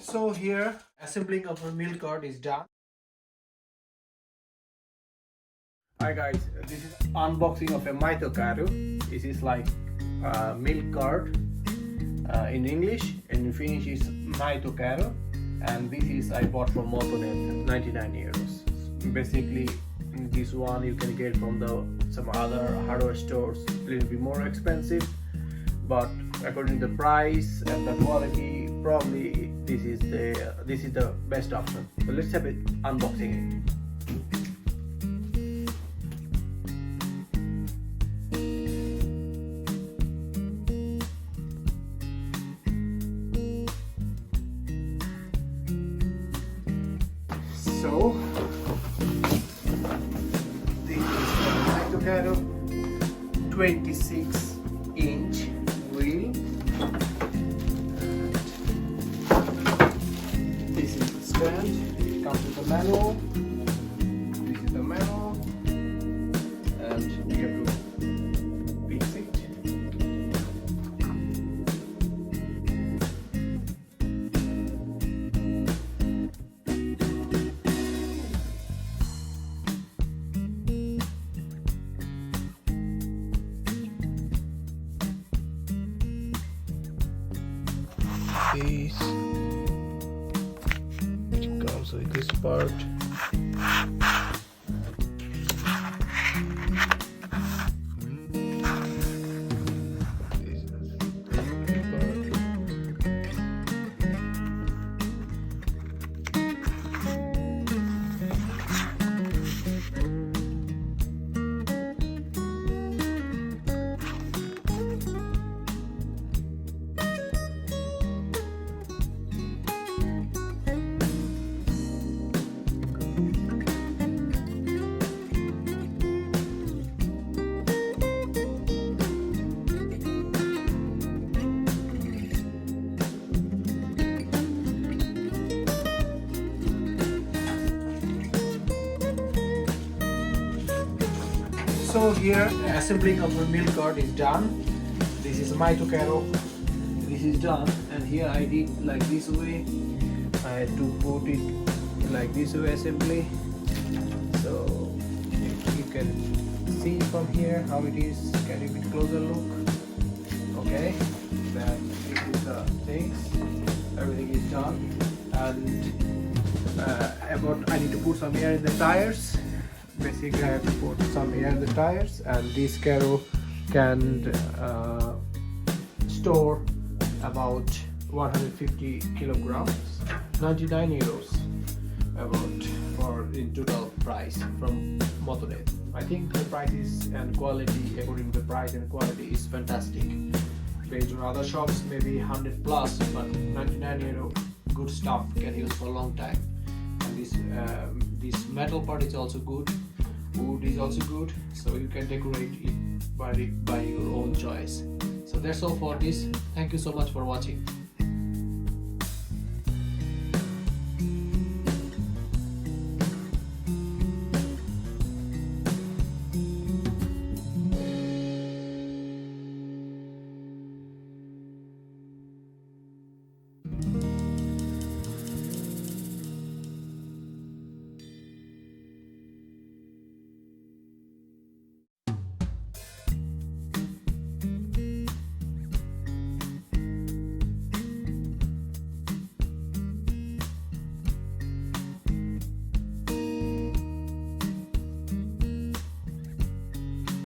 So here assembling of a milk cart is done. Hi guys, this is unboxing of a Maitokärry. This is like milk cart in English, and in Finnish is Maitokärry, and this is I bought from Motonet, 99 euros. Basically this one you can get from some other hardware stores, a little bit more expensive, but according to the price and the quality, probably this is the best option. So let's have it unboxing it. So this is the Maitokärry 26-inch wheel. This is the stand. It comes with the manual. This is the manual, and we have to fix it. This it comes with this part. This is the part. So here assembling of the milk cart is done. This is Maitokärry. This is done, and here I did like this way. I had to put it like this way assembly. So you can see from here how it is. Can you get closer look? Okay, then this is the things. Everything is done, and I need to put some air in the tires. Basically I have to put some air in the tires, and this carro can store about 150 kilograms. 99 euros about for in total price from Motonet. I think the prices and quality, according to the price and quality, is fantastic. Based on other shops maybe 100 plus, but 99 euro good stuff can use for a long time. And this metal part is also good. Wood is also good, so you can decorate it by your own choice. So that's all for this. Thank you so much for watching.